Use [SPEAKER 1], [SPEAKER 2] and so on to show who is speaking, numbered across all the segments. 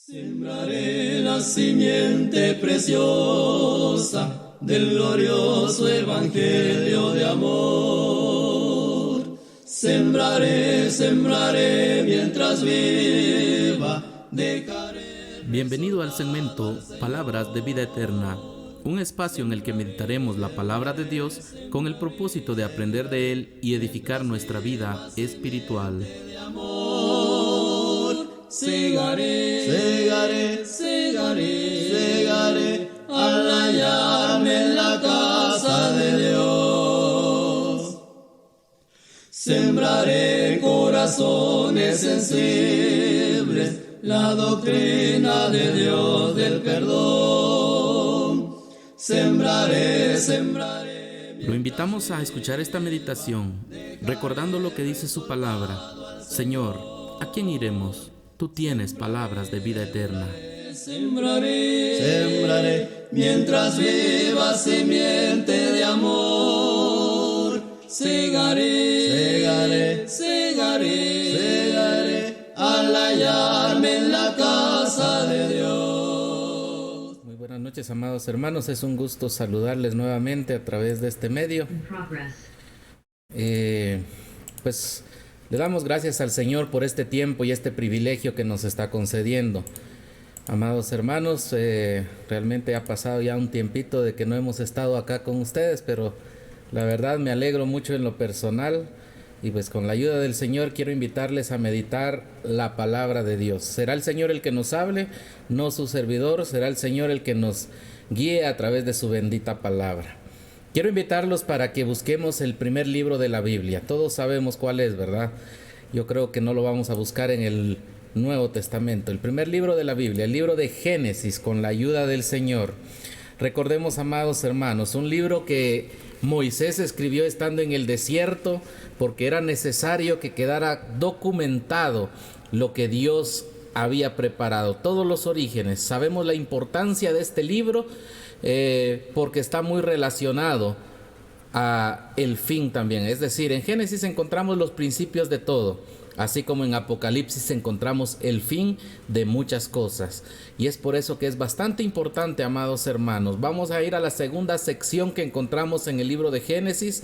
[SPEAKER 1] Sembraré la simiente preciosa del glorioso evangelio de amor. Sembraré, sembraré mientras viva, dejaré.
[SPEAKER 2] Bienvenido al segmento Palabras de Vida Eterna, un espacio en el que meditaremos la palabra de Dios con el propósito de aprender de Él y edificar nuestra vida espiritual.
[SPEAKER 1] Segaré, segaré, segaré, segaré al hallarme en la casa de Dios. Sembraré corazones sensibles la doctrina de Dios del perdón. Sembraré, sembraré.
[SPEAKER 2] Lo invitamos a escuchar esta meditación, recordando lo que dice su palabra. Señor, ¿a quién iremos? Tú tienes palabras de vida eterna.
[SPEAKER 1] Sembraré, sembraré, mientras viva simiente de amor. Segaré, segaré, segaré, segaré, al hallarme en la casa de Dios.
[SPEAKER 2] Muy buenas noches, amados hermanos. Es un gusto saludarles nuevamente a través de este medio. Pues le damos gracias al Señor por este tiempo y este privilegio que nos está concediendo. Amados hermanos, realmente ha pasado ya un tiempito de que no hemos estado acá con ustedes, pero la verdad me alegro mucho en lo personal y pues con la ayuda del Señor quiero invitarles a meditar la palabra de Dios. Será el Señor el que nos hable, no su servidor, será el Señor el que nos guíe a través de su bendita palabra. Quiero invitarlos para que busquemos el primer libro de la Biblia. Todos sabemos cuál es, ¿verdad? Yo creo que no lo vamos a buscar en el Nuevo Testamento. El primer libro de la Biblia, el libro de Génesis, con la ayuda del Señor. Recordemos, amados hermanos, un libro que Moisés escribió estando en el desierto porque era necesario que quedara documentado lo que Dios había preparado, todos los orígenes. Sabemos la importancia de este libro porque está muy relacionado a el fin también. Es decir, en Génesis encontramos los principios de todo, así como en Apocalipsis encontramos el fin de muchas cosas. Y es por eso que es bastante importante, amados hermanos. Vamos a ir a la segunda sección que encontramos en el libro de Génesis.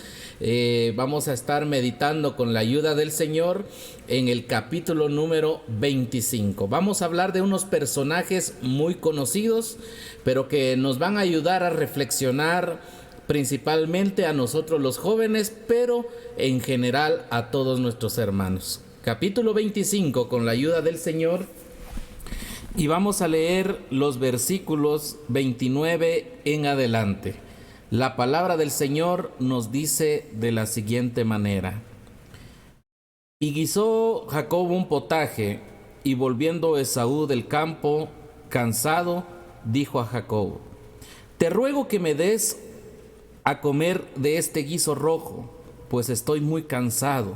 [SPEAKER 2] Vamos a estar meditando con la ayuda del Señor en el capítulo número 25. Vamos a hablar de unos personajes muy conocidos, pero que nos van a ayudar a reflexionar, principalmente a nosotros los jóvenes, pero en general a todos nuestros hermanos. Capítulo 25 con la ayuda del Señor, y vamos a leer los versículos 29 en adelante. La palabra del Señor nos dice de la siguiente manera: Y guisó Jacob un potaje, y volviendo Esaú del campo, cansado, dijo a Jacob: Te ruego que me des a comer de este guiso rojo, pues estoy muy cansado.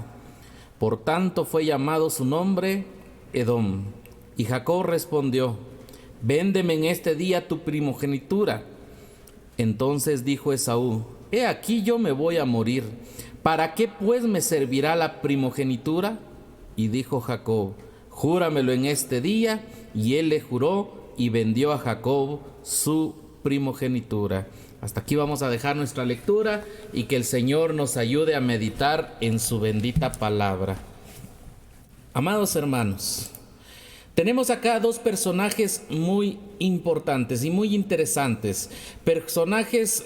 [SPEAKER 2] Por tanto fue llamado su nombre Edom. Y Jacob respondió: Véndeme en este día tu primogenitura. Entonces dijo Esaú: He aquí yo me voy a morir. ¿Para qué pues me servirá la primogenitura? Y dijo Jacob: Júramelo en este día. Y él le juró y vendió a Jacob su primogenitura. Hasta aquí vamos a dejar nuestra lectura y que el Señor nos ayude a meditar en su bendita palabra. Amados hermanos, tenemos acá dos personajes muy importantes y muy interesantes, personajes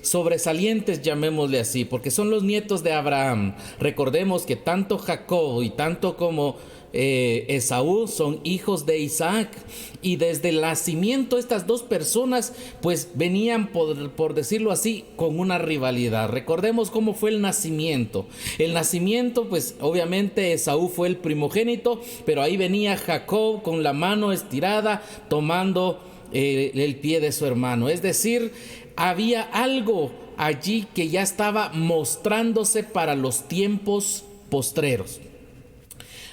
[SPEAKER 2] sobresalientes, llamémosle así, porque son los nietos de Abraham. Recordemos que tanto Jacob y tanto como Esaú son hijos de Isaac, y desde el nacimiento estas dos personas pues venían, por decirlo así, con una rivalidad. Recordemos cómo fue el nacimiento. El nacimiento, pues obviamente Esaú fue el primogénito, pero ahí venía Jacob con la mano estirada tomando el pie de su hermano. Es decir, había algo allí que ya estaba mostrándose para los tiempos postreros.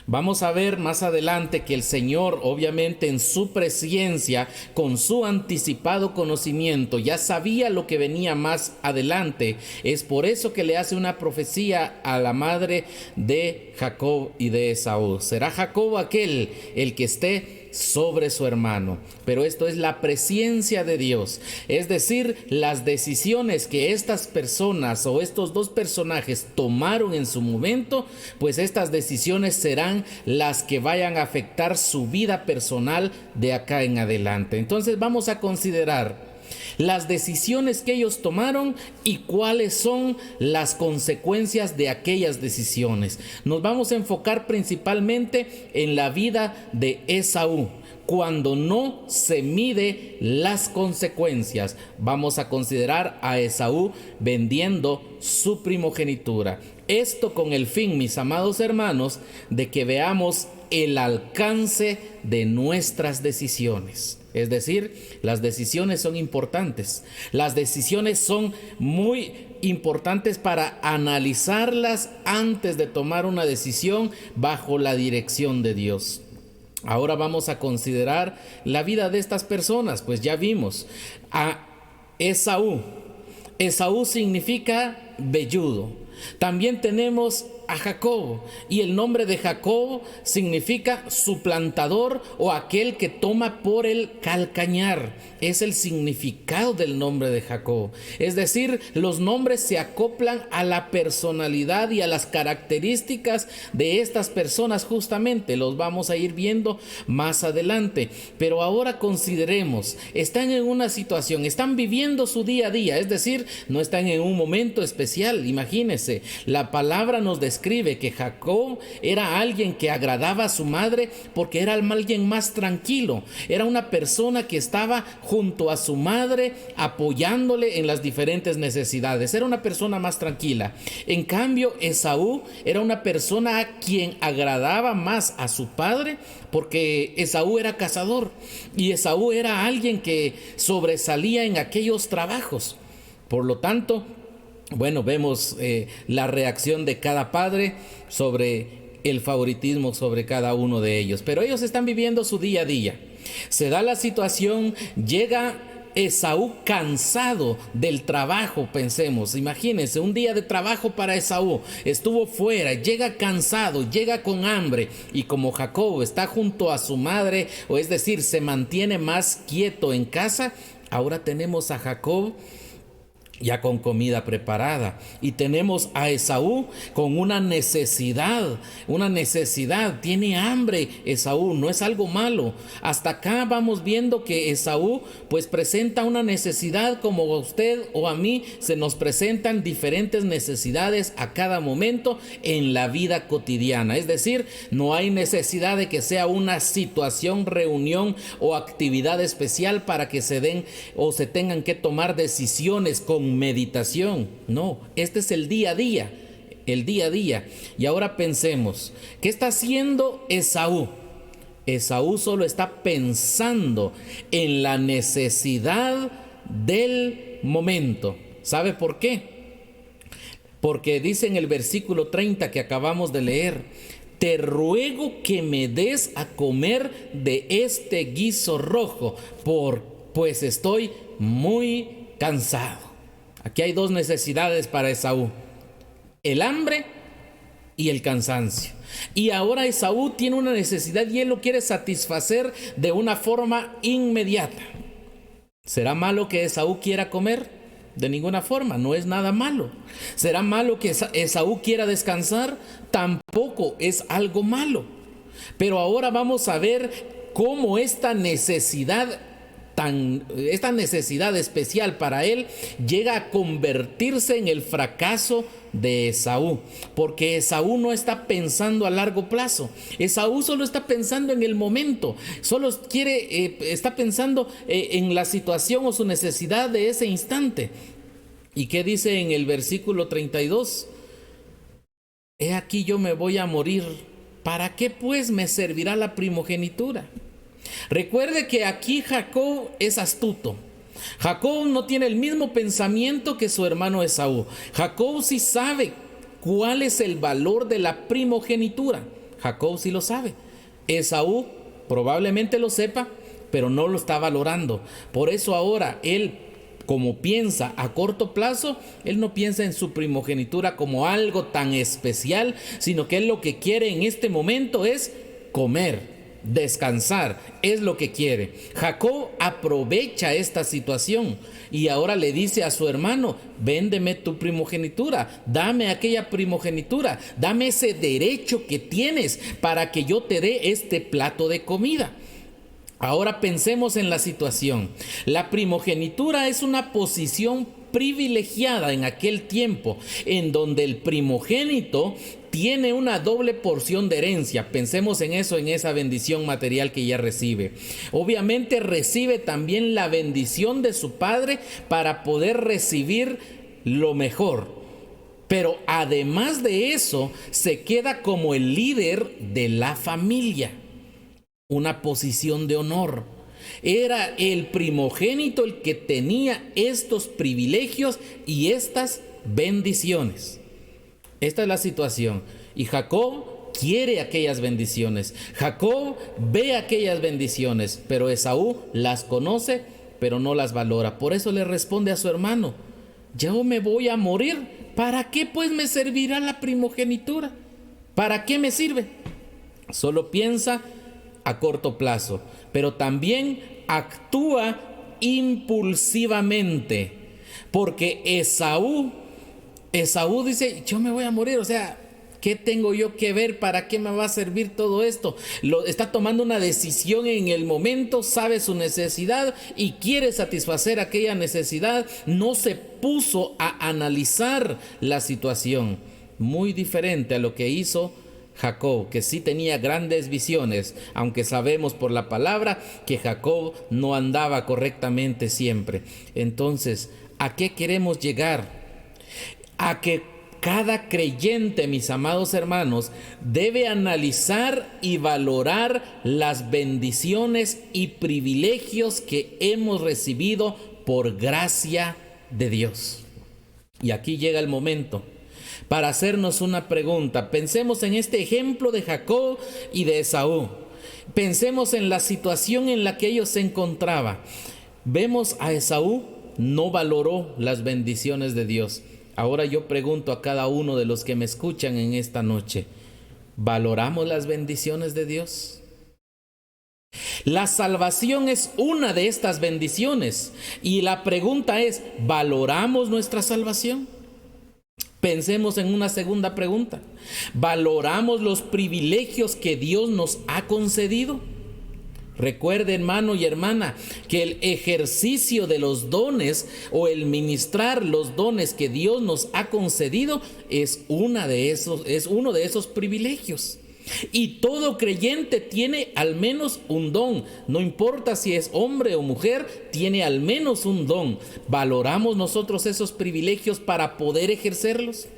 [SPEAKER 2] Vamos a ver más adelante que el Señor, obviamente en su presciencia, con su anticipado conocimiento, ya sabía lo que venía más adelante. Es por eso que le hace una profecía a la madre de Jacob y de Esaú. Será Jacob aquel el que esté sobre su hermano. Pero esto es la presencia de Dios, es decir, las decisiones que estas personas o estos dos personajes tomaron en su momento, pues estas decisiones serán las que vayan a afectar su vida personal de acá en adelante. Entonces vamos a considerar las decisiones que ellos tomaron y cuáles son las consecuencias de aquellas decisiones. Nos vamos a enfocar principalmente en la vida de Esaú. Cuando no se mide las consecuencias, vamos a considerar a Esaú vendiendo su primogenitura. Esto con el fin, mis amados hermanos, de que veamos el alcance de nuestras decisiones. Es decir, las decisiones son importantes. Las decisiones son muy importantes para analizarlas antes de tomar una decisión bajo la dirección de Dios. Ahora vamos a considerar la vida de estas personas. Pues ya vimos a Esaú. Esaú significa velludo. También tenemos a Jacob, y el nombre de Jacob significa suplantador o aquel que toma por el calcañar. Es el significado del nombre de Jacob. Es decir, los nombres se acoplan a la personalidad y a las características de estas personas. Justamente los vamos a ir viendo más adelante. Pero ahora consideremos, están en una situación, están viviendo su día a día, es decir, no están en un momento especial. Imagínense, la palabra nos describe que Jacob era alguien que agradaba a su madre porque era alguien más tranquilo. Era una persona que estaba junto a su madre apoyándole en las diferentes necesidades. Era una persona más tranquila. En cambio, Esaú era una persona a quien agradaba más a su padre porque Esaú era cazador y Esaú era alguien que sobresalía en aquellos trabajos. Por lo tanto, bueno, vemos la reacción de cada padre sobre el favoritismo sobre cada uno de ellos. Pero ellos están viviendo su día a día. Se da la situación, llega Esaú cansado del trabajo, pensemos. Imagínense, un día de trabajo para Esaú. Estuvo fuera, llega cansado, llega con hambre. Y como Jacob está junto a su madre, o es decir, se mantiene más quieto en casa, ahora tenemos a Jacob ya con comida preparada, y tenemos a Esaú con una necesidad, tiene hambre. Esaú no es algo malo. Hasta acá vamos viendo que Esaú pues presenta una necesidad, como a usted o a mí se nos presentan diferentes necesidades a cada momento en la vida cotidiana. Es decir, no hay necesidad de que sea una situación, reunión o actividad especial para que se den o se tengan que tomar decisiones con meditación. No, este es el día a día, Y ahora pensemos, ¿qué está haciendo Esaú? Esaú solo está pensando en la necesidad del momento. ¿Sabe por qué? Porque dice en el versículo 30 que acabamos de leer: te ruego que me des a comer de este guiso rojo, pues estoy muy cansado. Aquí hay dos necesidades para Esaú: el hambre y el cansancio. Y ahora Esaú tiene una necesidad y él lo quiere satisfacer de una forma inmediata. ¿Será malo que Esaú quiera comer? De ninguna forma, no es nada malo. ¿Será malo que Esaú quiera descansar? Tampoco es algo malo. Pero ahora vamos a ver cómo esta necesidad especial para él llega a convertirse en el fracaso de Esaú, porque Esaú no está pensando a largo plazo. Esaú solo está pensando en el momento, está pensando en la situación o su necesidad de ese instante. ¿Y qué dice en el versículo 32? He aquí yo me voy a morir, ¿para qué pues me servirá la primogenitura? Recuerde que aquí Jacob es astuto. Jacob no tiene el mismo pensamiento que su hermano Esaú. Jacob sí sabe cuál es el valor de la primogenitura. Jacob sí lo sabe. Esaú probablemente lo sepa, pero no lo está valorando. Por eso ahora él, como piensa a corto plazo, él no piensa en su primogenitura como algo tan especial, sino que él lo que quiere en este momento es comer. descansar, es lo que quiere. Jacob aprovecha esta situación y ahora le dice a su hermano: véndeme tu primogenitura, dame aquella primogenitura, dame ese derecho que tienes para que yo te dé este plato de comida. Ahora pensemos en la situación. La primogenitura es una posición privilegiada en aquel tiempo, en donde el primogénito tiene una doble porción de herencia. Pensemos en eso, en esa bendición material que ya recibe. Obviamente recibe también la bendición de su padre para poder recibir lo mejor. Pero además de eso, se queda como el líder de la familia. Una posición de honor. Era el primogénito el que tenía estos privilegios y estas bendiciones. Esta es la situación. Y Jacob quiere aquellas bendiciones. Jacob ve aquellas bendiciones, pero Esaú las conoce, pero no las valora. Por eso le responde a su hermano: yo me voy a morir. ¿Para qué pues me servirá la primogenitura? ¿Para qué me sirve? Solo piensa a corto plazo, pero también actúa impulsivamente, porque Esaú dice: yo me voy a morir, o sea, ¿qué tengo yo que ver? ¿Para qué me va a servir todo esto? Está tomando una decisión en el momento, sabe su necesidad y quiere satisfacer aquella necesidad. No se puso a analizar la situación, muy diferente a lo que hizo Jacob, que sí tenía grandes visiones, aunque sabemos por la palabra que Jacob no andaba correctamente siempre. Entonces, ¿a qué queremos llegar? A que cada creyente, mis amados hermanos, debe analizar y valorar las bendiciones y privilegios que hemos recibido por gracia de Dios. Y aquí llega el momento para hacernos una pregunta. Pensemos en este ejemplo de Jacob y de Esaú. Pensemos en la situación en la que ellos se encontraban. Vemos a Esaú, no valoró las bendiciones de Dios. Ahora yo pregunto a cada uno de los que me escuchan en esta noche: ¿valoramos las bendiciones de Dios? La salvación es una de estas bendiciones. Y la pregunta es: ¿valoramos nuestra salvación? Pensemos en una segunda pregunta: ¿valoramos los privilegios que Dios nos ha concedido? Recuerde, hermano y hermana, que el ejercicio de los dones o el ministrar los dones que Dios nos ha concedido es uno de esos privilegios. Y todo creyente tiene al menos un don. No importa si es hombre o mujer, tiene al menos un don. ¿Valoramos nosotros esos privilegios para poder ejercerlos?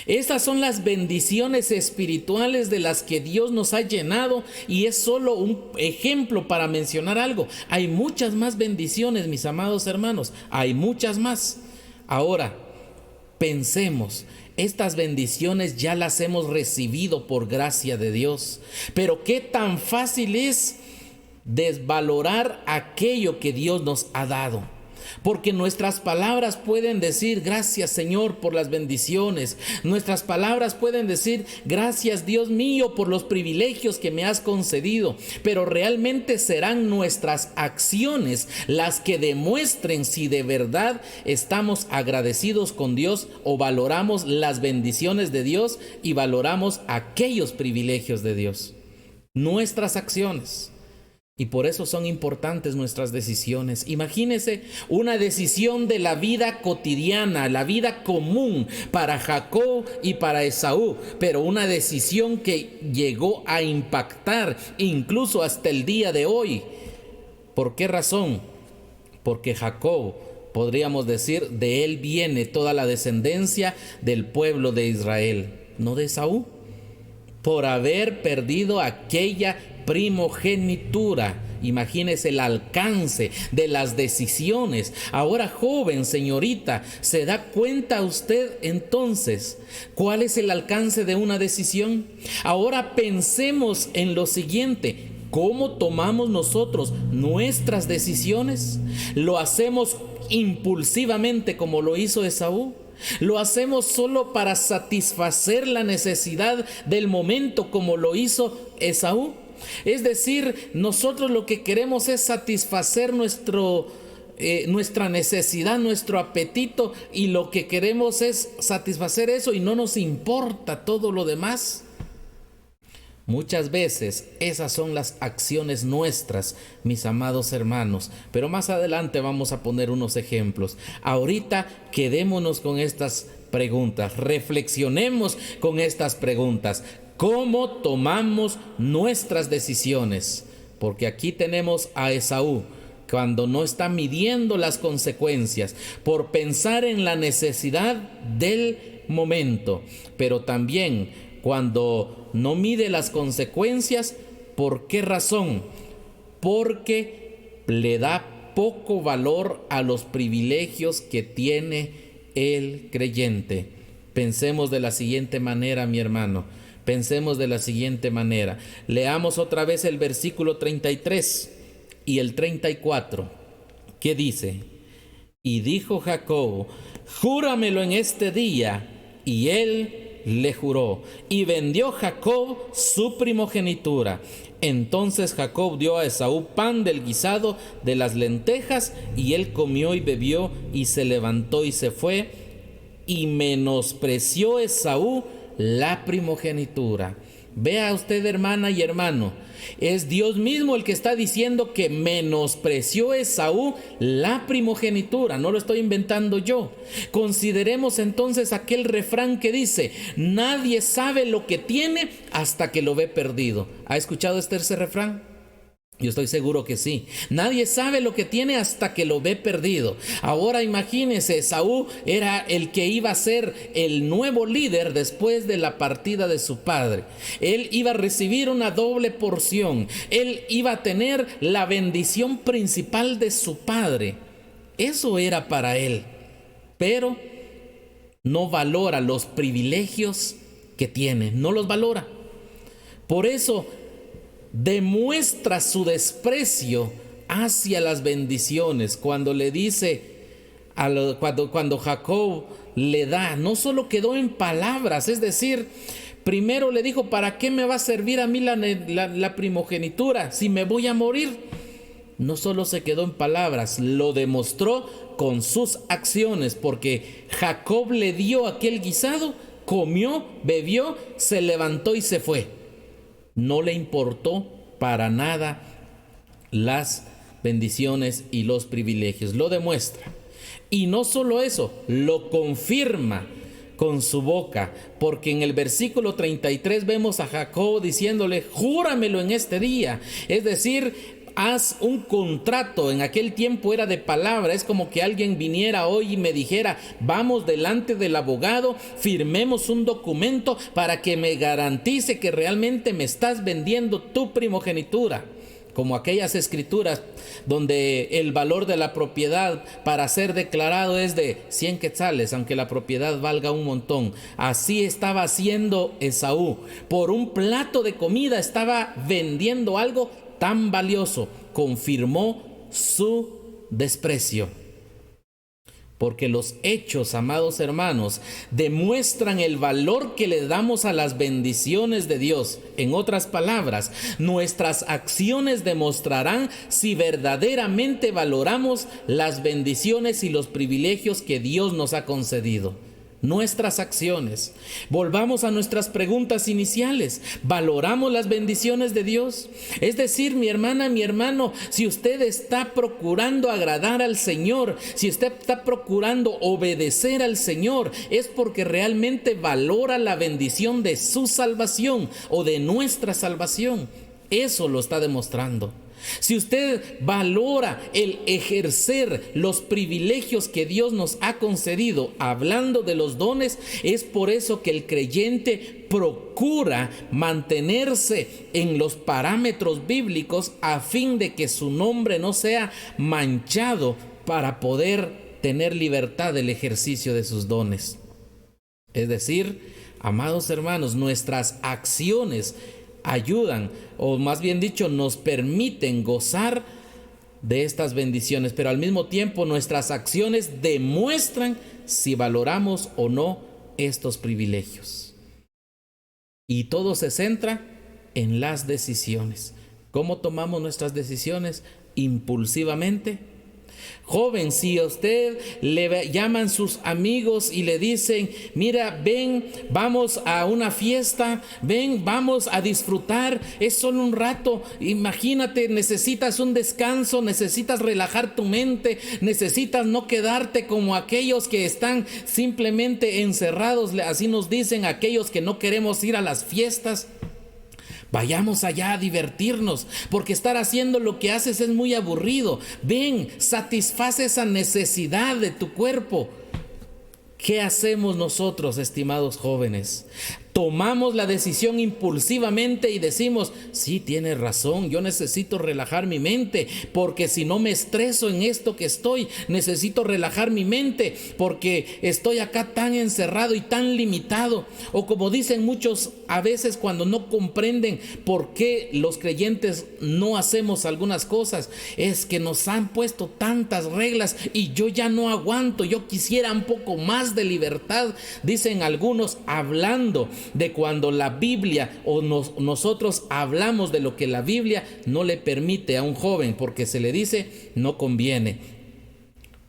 [SPEAKER 2] Estas son las bendiciones espirituales de las que Dios nos ha llenado, y es solo un ejemplo para mencionar algo. Hay muchas más bendiciones, mis amados hermanos, hay muchas más. Ahora, pensemos, estas bendiciones ya las hemos recibido por gracia de Dios, pero qué tan fácil es desvalorar aquello que Dios nos ha dado. Porque nuestras palabras pueden decir: gracias, Señor, por las bendiciones. Nuestras palabras pueden decir: gracias, Dios mío, por los privilegios que me has concedido. Pero realmente serán nuestras acciones las que demuestren si de verdad estamos agradecidos con Dios o valoramos las bendiciones de Dios y valoramos aquellos privilegios de Dios. Nuestras acciones. Y por eso son importantes nuestras decisiones. Imagínese una decisión de la vida cotidiana, la vida común para Jacob y para Esaú, pero una decisión que llegó a impactar incluso hasta el día de hoy. ¿Por qué razón? Porque Jacob, podríamos decir, de él viene toda la descendencia del pueblo de Israel, no de Esaú, por haber perdido aquella primogenitura. Imagínese el alcance de las decisiones. Ahora, joven, señorita, ¿se da cuenta usted entonces cuál es el alcance de una decisión? Ahora pensemos en lo siguiente: ¿cómo tomamos nosotros nuestras decisiones? ¿Lo hacemos impulsivamente como lo hizo Esaú? ¿Lo hacemos solo para satisfacer la necesidad del momento como lo hizo Esaú? Es decir, nosotros lo que queremos es satisfacer nuestra necesidad, nuestro apetito, y lo que queremos es satisfacer eso y no nos importa todo lo demás. Muchas veces esas son las acciones nuestras, mis amados hermanos, pero más adelante vamos a poner unos ejemplos. Ahorita quedémonos con estas preguntas, reflexionemos con estas preguntas. ¿Cómo tomamos nuestras decisiones? Porque aquí tenemos a Esaú, cuando no está midiendo las consecuencias, por pensar en la necesidad del momento, pero también cuando no mide las consecuencias. ¿Por qué razón? Porque le da poco valor a los privilegios que tiene el creyente. Pensemos de la siguiente manera, mi hermano. Pensemos de la siguiente manera. Leamos otra vez el versículo 33 y el 34. ¿Qué dice? Y dijo Jacob: júramelo en este día. Y él le juró, y vendió Jacob su primogenitura. Entonces Jacob dio a Esaú pan del guisado de las lentejas, y él comió y bebió, y se levantó y se fue, y menospreció Esaú la primogenitura. Vea usted, hermana y hermano, es Dios mismo el que está diciendo que menospreció Esaú la primogenitura, no lo estoy inventando yo. Consideremos entonces aquel refrán que dice: nadie sabe lo que tiene hasta que lo ve perdido. ¿Ha escuchado ese refrán? Yo estoy seguro que sí. Nadie sabe lo que tiene hasta que lo ve perdido. Ahora imagínese, Esaú era el que iba a ser el nuevo líder después de la partida de su padre. Él iba a recibir una doble porción. Él iba a tener la bendición principal de su padre. Eso era para él. Pero no valora los privilegios que tiene. No los valora. Por eso demuestra su desprecio hacia las bendiciones cuando le dice, cuando Jacob le da, no solo quedó en palabras, es decir, primero le dijo: ¿para qué me va a servir a mí la primogenitura si me voy a morir? No solo se quedó en palabras, lo demostró con sus acciones, porque Jacob le dio aquel guisado, comió, bebió, se levantó y se fue. No le importó para nada las bendiciones y los privilegios. Lo demuestra. Y no solo eso, lo confirma con su boca, porque en el versículo 33 vemos a Jacob diciéndole: júramelo en este día. Es decir, haz un contrato. En aquel tiempo era de palabra. Es como que alguien viniera hoy y me dijera: vamos delante del abogado, firmemos un documento para que me garantice que realmente me estás vendiendo tu primogenitura. Como aquellas escrituras donde el valor de la propiedad para ser declarado es de 100 quetzales, aunque la propiedad valga un montón. Así estaba haciendo Esaú. Por un plato de comida estaba vendiendo algo tan valioso. Confirmó su desprecio. Porque los hechos, amados hermanos, demuestran el valor que le damos a las bendiciones de Dios. En otras palabras, nuestras acciones demostrarán si verdaderamente valoramos las bendiciones y los privilegios que Dios nos ha concedido. Nuestras acciones. Volvamos a nuestras preguntas iniciales. ¿Valoramos las bendiciones de Dios? Es decir, mi hermana, mi hermano, si usted está procurando agradar al Señor, si usted está procurando obedecer al Señor, es porque realmente valora la bendición de su salvación o de nuestra salvación. Eso lo está demostrando. Si usted valora el ejercer los privilegios que Dios nos ha concedido, hablando de los dones, es por eso que el creyente procura mantenerse en los parámetros bíblicos a fin de que su nombre no sea manchado, para poder tener libertad del ejercicio de sus dones. Es decir, amados hermanos, nuestras acciones ayudan, o más bien dicho, nos permiten gozar de estas bendiciones, pero al mismo tiempo nuestras acciones demuestran si valoramos o no estos privilegios. Y todo se centra en las decisiones. ¿Cómo tomamos nuestras decisiones? Impulsivamente. Joven, si a usted le llaman sus amigos y le dicen, mira, ven, vamos a una fiesta, ven, vamos a disfrutar, es solo un rato, imagínate, necesitas un descanso, necesitas relajar tu mente, necesitas no quedarte como aquellos que están simplemente encerrados, así nos dicen aquellos que no queremos ir a las fiestas. Vayamos allá a divertirnos, porque estar haciendo lo que haces es muy aburrido. Ven, satisface esa necesidad de tu cuerpo. ¿Qué hacemos nosotros, estimados jóvenes? Tomamos la decisión impulsivamente y decimos, sí, tienes razón, yo necesito relajar mi mente, porque si no me estreso en esto que estoy, necesito relajar mi mente, porque estoy acá tan encerrado y tan limitado. O como dicen muchos a veces cuando no comprenden por qué los creyentes no hacemos algunas cosas, es que nos han puesto tantas reglas y yo ya no aguanto, yo quisiera un poco más de libertad, dicen algunos, hablando de cuando la Biblia o nosotros hablamos de lo que la Biblia no le permite a un joven, porque se le dice no conviene.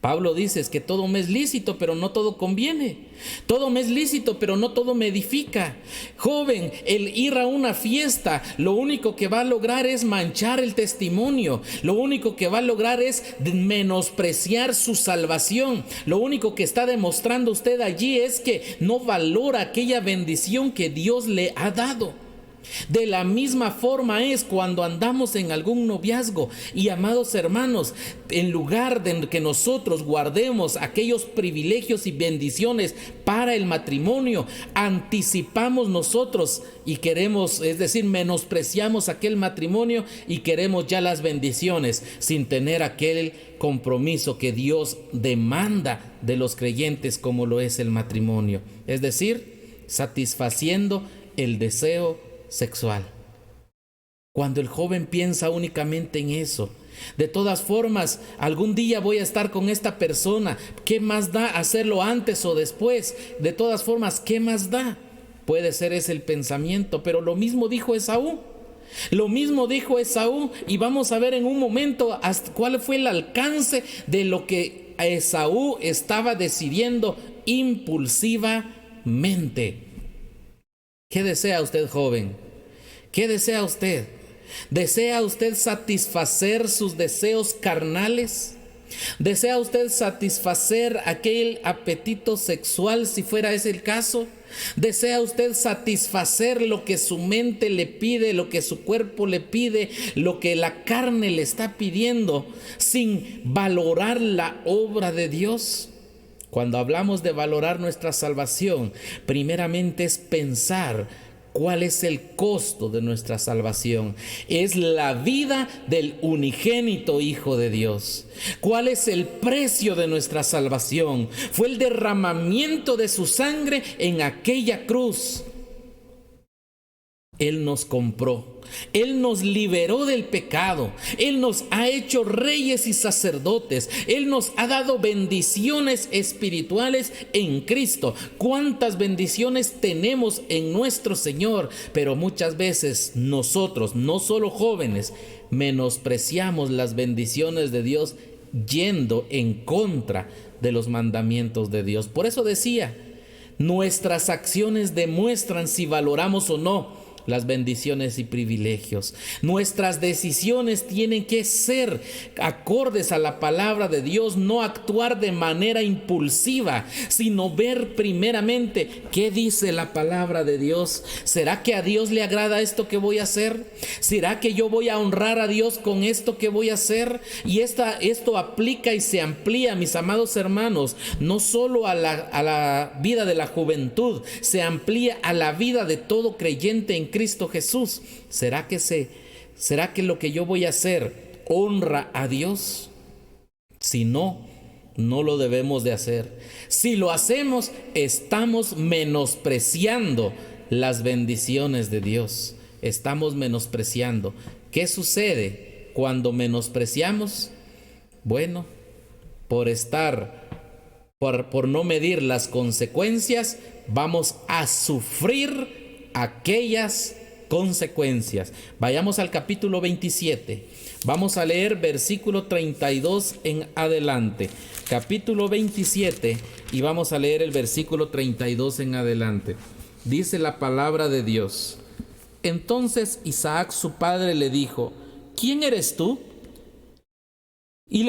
[SPEAKER 2] Pablo dice es que todo me es lícito, pero no todo conviene. Todo me es lícito, pero no todo me edifica. Joven, el ir a una fiesta, lo único que va a lograr es manchar el testimonio. Lo único que va a lograr es menospreciar su salvación. Lo único que está demostrando usted allí es que no valora aquella bendición que Dios le ha dado. De la misma forma es cuando andamos en algún noviazgo. Y amados hermanos, en lugar de que nosotros guardemos aquellos privilegios y bendiciones para el matrimonio, anticipamos nosotros y queremos, es decir, menospreciamos aquel matrimonio y queremos ya las bendiciones sin tener aquel compromiso que Dios demanda de los creyentes, como lo es el matrimonio, es decir, satisfaciendo el deseo sexual. Cuando el joven piensa únicamente en eso, de todas formas, algún día voy a estar con esta persona, ¿qué más da hacerlo antes o después? De todas formas, ¿qué más da? Puede ser ese el pensamiento, pero lo mismo dijo Esaú. Lo mismo dijo Esaú, y vamos a ver en un momento hasta cuál fue el alcance de lo que Esaú estaba decidiendo impulsivamente. ¿Qué desea usted, joven? ¿Qué desea usted? ¿Desea usted satisfacer sus deseos carnales? ¿Desea usted satisfacer aquel apetito sexual, si fuera ese el caso? ¿Desea usted satisfacer lo que su mente le pide, lo que su cuerpo le pide, lo que la carne le está pidiendo, sin valorar la obra de Dios? Cuando hablamos de valorar nuestra salvación, primeramente es pensar cuál es el costo de nuestra salvación. Es la vida del unigénito Hijo de Dios. ¿Cuál es el precio de nuestra salvación? Fue el derramamiento de su sangre en aquella cruz. Él nos compró. Él nos liberó del pecado. Él nos ha hecho reyes y sacerdotes. Él nos ha dado bendiciones espirituales en Cristo. ¿Cuántas bendiciones tenemos en nuestro Señor? Pero muchas veces nosotros, no solo jóvenes, menospreciamos las bendiciones de Dios yendo en contra de los mandamientos de Dios. Por eso decía, nuestras acciones demuestran si valoramos o no las bendiciones y privilegios. Nuestras decisiones tienen que ser acordes a la palabra de Dios, no actuar de manera impulsiva, sino ver primeramente qué dice la palabra de Dios. ¿Será que a Dios le agrada esto que voy a hacer? ¿Será que yo voy a honrar a Dios con esto que voy a hacer? Y esto aplica y se amplía, mis amados hermanos, no solo a la vida de la juventud, se amplía a la vida de todo creyente en Cristo Jesús. ¿Será que lo que yo voy a hacer honra a Dios? Si no, no lo debemos de hacer. Si lo hacemos, estamos menospreciando las bendiciones de Dios. Estamos menospreciando. ¿Qué sucede cuando menospreciamos? Bueno, por no medir las consecuencias, vamos a sufrir aquellas consecuencias. Vayamos al capítulo 27. Vamos a leer versículo 32 en adelante. Capítulo 27 y vamos a leer el versículo 32 en adelante. Dice la palabra de Dios: Entonces Isaac su padre le dijo: ¿Quién eres tú? Y él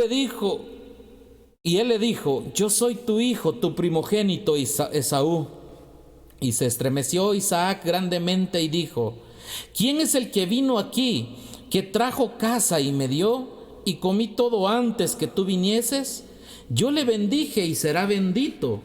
[SPEAKER 2] le dijo: Yo soy tu hijo, tu primogénito Esaú. Y se estremeció Isaac grandemente y dijo: ¿Quién es el que vino aquí, que trajo caza y me dio, y comí todo antes que tú vinieses? Yo le bendije y será bendito.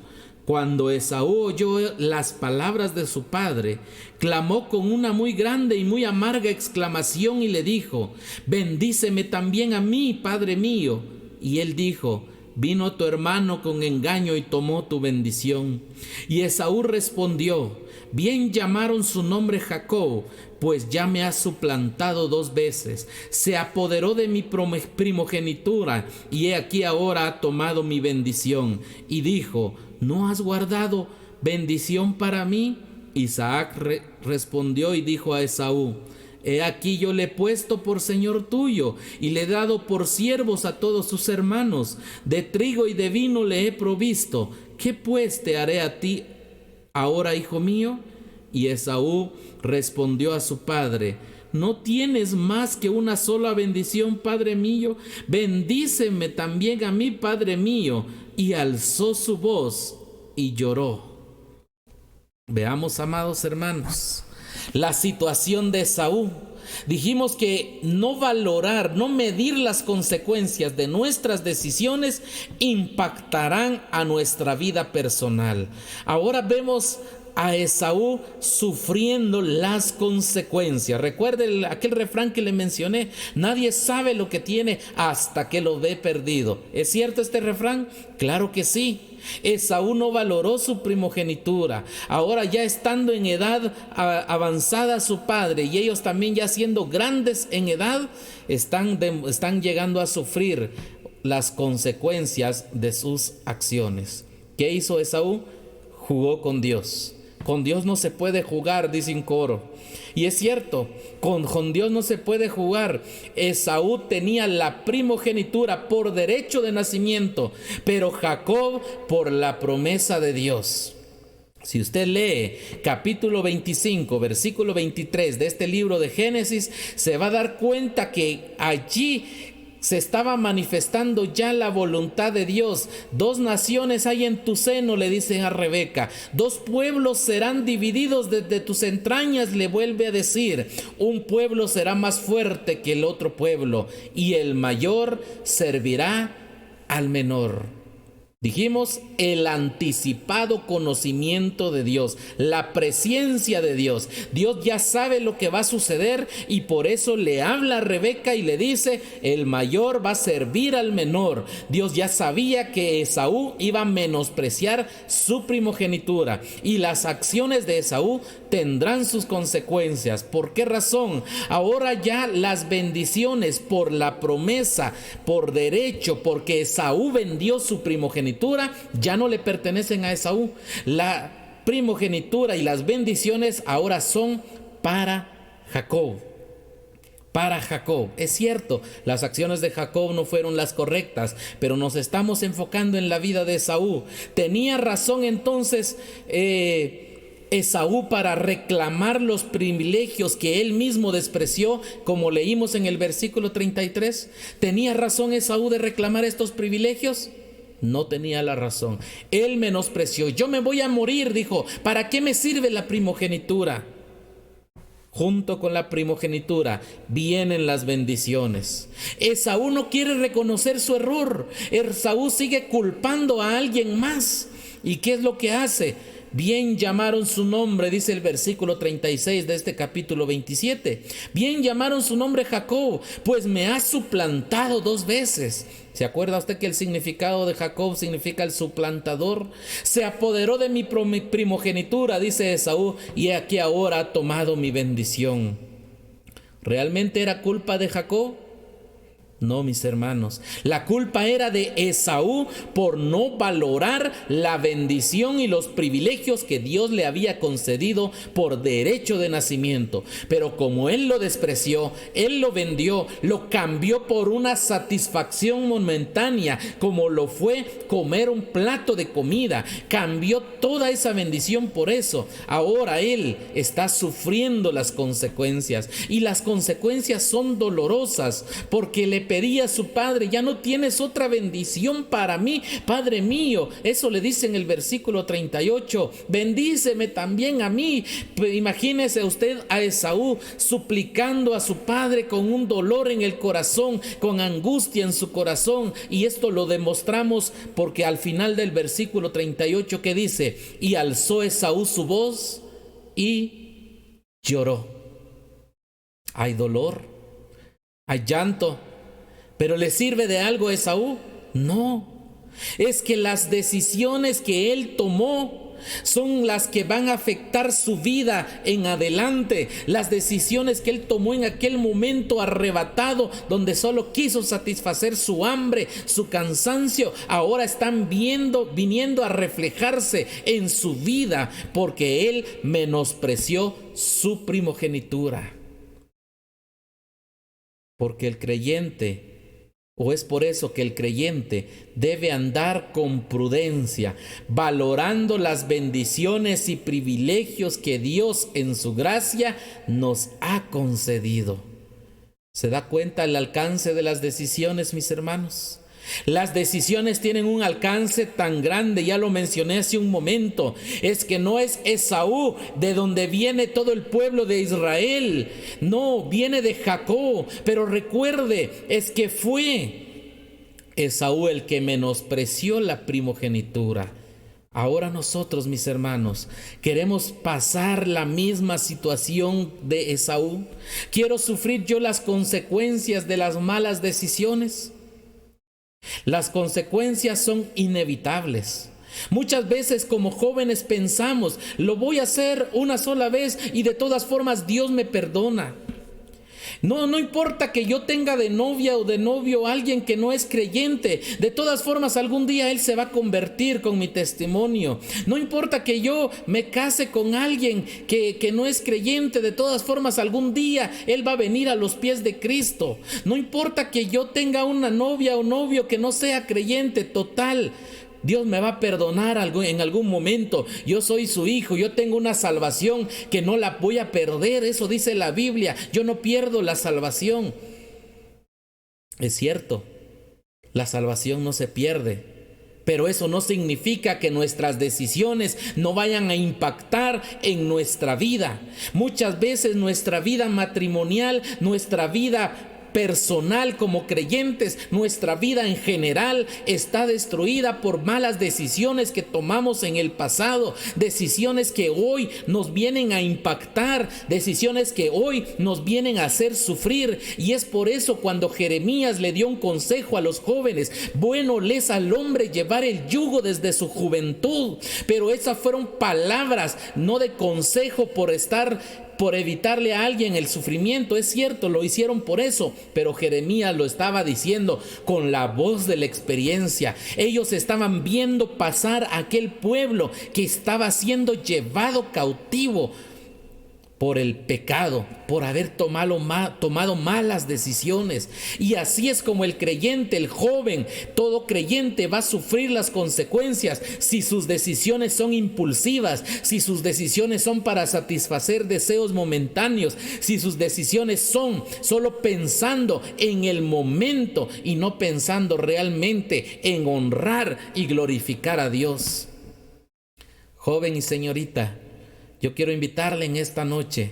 [SPEAKER 2] Cuando Esaú oyó las palabras de su padre, clamó con una muy grande y muy amarga exclamación y le dijo: Bendíceme también a mí, padre mío. Y él dijo: Vino tu hermano con engaño y tomó tu bendición. Y Esaú respondió: Bien llamaron su nombre Jacob, pues ya me ha suplantado 2 veces. Se apoderó de mi primogenitura, y he aquí ahora ha tomado mi bendición. Y dijo: ¿No has guardado bendición para mí? Isaac respondió y dijo a Esaú: He aquí yo le he puesto por señor tuyo, y le he dado por siervos a todos sus hermanos. De trigo y de vino le he provisto. ¿Qué pues te haré a ti ahora, hijo mío? Y Esaú respondió a su padre: ¿No tienes más que una sola bendición, padre mío? Bendíceme también a mí, padre mío. Y alzó su voz y lloró. Veamos, amados hermanos, la situación de Esaú. Dijimos que no valorar, no medir las consecuencias de nuestras decisiones impactarán a nuestra vida personal. Ahora vemos a Esaú sufriendo las consecuencias. Recuerde aquel refrán que le mencioné: nadie sabe lo que tiene hasta que lo ve perdido. ¿Es cierto este refrán? Claro que sí. Esaú no valoró su primogenitura. Ahora, ya estando en edad avanzada su padre y ellos también ya siendo grandes en edad, están llegando a sufrir las consecuencias de sus acciones. ¿Qué hizo Esaú? Jugó con Dios. Con Dios no se puede jugar, dice un coro. Y es cierto, con Dios no se puede jugar. Esaú tenía la primogenitura por derecho de nacimiento, pero Jacob por la promesa de Dios. Si usted lee capítulo 25, versículo 23 de este libro de Génesis, se va a dar cuenta que allí se estaba manifestando ya la voluntad de Dios. 2 naciones hay en tu seno, le dice a Rebeca. 2 pueblos serán divididos desde tus entrañas, le vuelve a decir. Un pueblo será más fuerte que el otro pueblo, y el mayor servirá al menor. Dijimos el anticipado conocimiento de Dios, la presencia de Dios. Dios ya sabe lo que va a suceder y por eso le habla a Rebeca y le dice: el mayor va a servir al menor. Dios ya sabía que Esaú iba a menospreciar su primogenitura y las acciones de Esaú tendrán sus consecuencias. ¿Por qué razón? Ahora ya las bendiciones por la promesa, por derecho, porque Esaú vendió su primogenitura, ya no le pertenecen a Esaú. La primogenitura y las bendiciones ahora son para Jacob. Para Jacob. Es cierto, las acciones de Jacob no fueron las correctas, pero nos estamos enfocando en la vida de Esaú. Tenía razón entonces Esaú para reclamar los privilegios que él mismo despreció, como leímos en el versículo 33. ¿Tenía razón Esaú de reclamar estos privilegios? No tenía la razón. Él menospreció. Yo me voy a morir, dijo. ¿Para qué me sirve la primogenitura? Junto con la primogenitura vienen las bendiciones. Esaú no quiere reconocer su error. Esaú sigue culpando a alguien más. ¿Y qué es lo que hace? Bien llamaron su nombre, dice el versículo 36 de este capítulo 27. Bien llamaron su nombre Jacob, pues me ha suplantado 2 veces. ¿Se acuerda usted que el significado de Jacob significa el suplantador? Se apoderó de mi primogenitura, dice Esaú, y aquí ahora ha tomado mi bendición. ¿Realmente era culpa de Jacob? No, mis hermanos, la culpa era de Esaú por no valorar la bendición y los privilegios que Dios le había concedido por derecho de nacimiento. Pero como él lo despreció, él lo vendió, lo cambió por una satisfacción momentánea, como lo fue comer un plato de comida. Cambió toda esa bendición por eso. Ahora él está sufriendo las consecuencias, y las consecuencias son dolorosas, porque le pedía a su padre: ya no tienes otra bendición para mí, Padre mío. Eso le dice en el versículo 38, bendíceme también a mí. Pues imagínese usted a Esaú suplicando a su padre con un dolor en el corazón, con angustia en su corazón. Y esto lo demostramos porque al final del versículo 38, que dice: y alzó Esaú su voz y lloró. Hay dolor, hay llanto, pero ¿le sirve de algo a Esaú? No. Es que las decisiones que él tomó son las que van a afectar su vida en adelante. Las decisiones que él tomó en aquel momento arrebatado, donde solo quiso satisfacer su hambre, su cansancio, ahora están viniendo a reflejarse en su vida, porque él menospreció su primogenitura. Porque el creyente, o es por eso que el creyente debe andar con prudencia, valorando las bendiciones y privilegios que Dios en su gracia nos ha concedido. ¿Se da cuenta el alcance de las decisiones, mis hermanos? Las decisiones tienen un alcance tan grande, ya lo mencioné hace un momento. Es que no es Esaú de donde viene todo el pueblo de Israel, no, viene de Jacob. Pero recuerde, es que fue Esaú el que menospreció la primogenitura. Ahora nosotros, mis hermanos, queremos pasar la misma situación de Esaú. ¿Quiero sufrir yo las consecuencias de las malas decisiones? Las consecuencias son inevitables. Muchas veces como jóvenes pensamos: lo voy a hacer una sola vez y de todas formas Dios me perdona. No importa que yo tenga de novia o de novio a alguien que no es creyente, de todas formas algún día él se va a convertir con mi testimonio. No importa que yo me case con alguien que no es creyente, de todas formas algún día él va a venir a los pies de Cristo. No importa que yo tenga una novia o novio que no sea creyente, total, Dios me va a perdonar en algún momento. Yo soy su hijo, yo tengo una salvación que no la voy a perder. Eso dice la Biblia, yo no pierdo la salvación. Es cierto, la salvación no se pierde, pero eso no significa que nuestras decisiones no vayan a impactar en nuestra vida. Muchas veces nuestra vida matrimonial, nuestra vida personal como creyentes, nuestra vida en general está destruida por malas decisiones que tomamos en el pasado, decisiones que hoy nos vienen a impactar, decisiones que hoy nos vienen a hacer sufrir. Y es por eso cuando Jeremías le dio un consejo a los jóvenes: bueno les al hombre llevar el yugo desde su juventud. Pero esas fueron palabras, no de consejo por evitarle a alguien el sufrimiento. Es cierto, lo hicieron por eso, pero Jeremías lo estaba diciendo con la voz de la experiencia. Ellos estaban viendo pasar a aquel pueblo que estaba siendo llevado cautivo por el pecado, por haber tomado malas decisiones. Y así es como el creyente, el joven, todo creyente va a sufrir las consecuencias si sus decisiones son impulsivas, si sus decisiones son para satisfacer deseos momentáneos, si sus decisiones son solo pensando en el momento y no pensando realmente en honrar y glorificar a Dios. Joven y señorita, yo quiero invitarle en esta noche: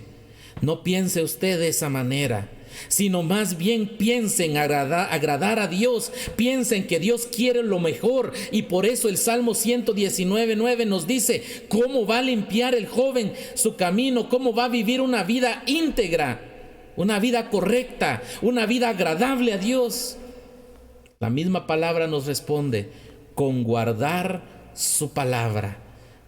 [SPEAKER 2] no piense usted de esa manera, sino más bien piense en agradar a Dios, piense en que Dios quiere lo mejor. Y por eso el Salmo 119:9 nos dice cómo va a limpiar el joven su camino, cómo va a vivir una vida íntegra, una vida correcta, una vida agradable a Dios. La misma palabra nos responde: con guardar su palabra.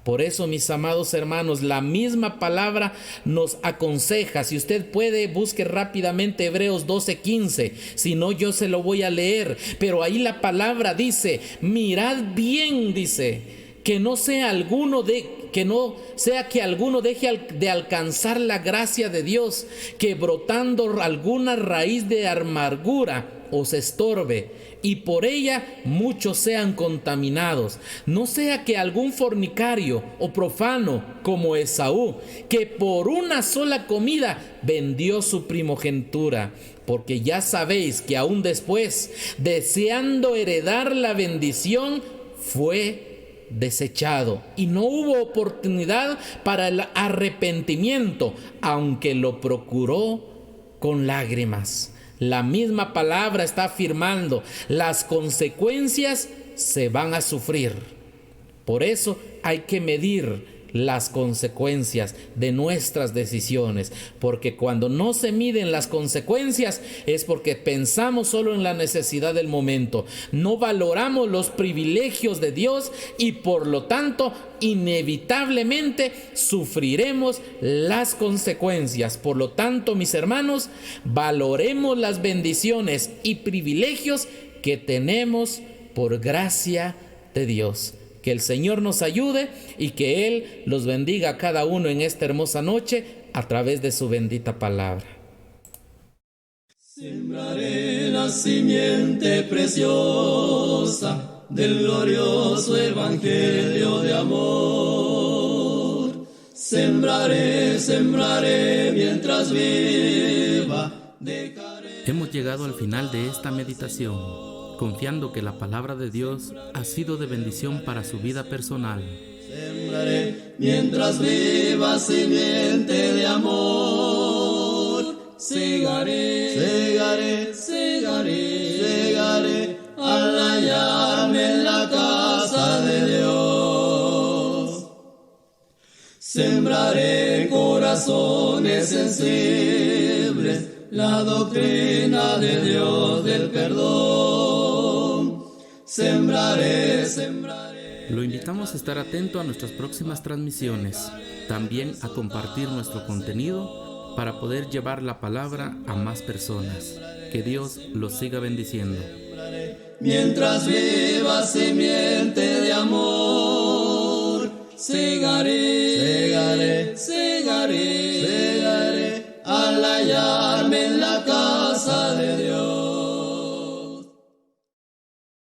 [SPEAKER 2] Por eso, mis amados hermanos, la misma palabra nos aconseja. Si usted puede, busque rápidamente Hebreos 12:15. Si no, yo se lo voy a leer. Pero ahí la palabra dice, mirad bien, dice, que no sea que alguno deje de alcanzar la gracia de Dios, que brotando alguna raíz de amargura os estorbe, y por ella muchos sean contaminados. No sea que algún fornicario o profano como Esaú, que por una sola comida vendió su primogenitura, porque ya sabéis que aún después, deseando heredar la bendición, fue desechado, y no hubo oportunidad para el arrepentimiento, aunque lo procuró con lágrimas. La misma palabra está afirmando, las consecuencias se van a sufrir. Por eso hay que medir las consecuencias de nuestras decisiones, porque cuando no se miden las consecuencias es porque pensamos solo en la necesidad del momento, no valoramos los privilegios de Dios y por lo tanto inevitablemente sufriremos las consecuencias. Por lo tanto, mis hermanos, valoremos las bendiciones y privilegios que tenemos por gracia de Dios. Que el Señor nos ayude y que Él los bendiga a cada uno en esta hermosa noche a través de su bendita palabra.
[SPEAKER 1] Sembraré la simiente preciosa del glorioso evangelio de amor. Sembraré mientras viva.
[SPEAKER 2] Hemos llegado al final de esta meditación, confiando que la palabra de Dios ha sido de bendición para su vida personal.
[SPEAKER 1] Sembraré mientras viva simiente de amor. Segaré al hallarme en la casa de Dios. Sembraré corazones sensibles la doctrina de Dios del perdón. Sembraré.
[SPEAKER 2] Lo invitamos a estar atento a nuestras próximas transmisiones, también a compartir nuestro contenido para poder llevar la palabra a más personas. Que Dios los siga bendiciendo.
[SPEAKER 1] Mientras viva simiente de amor, segaré.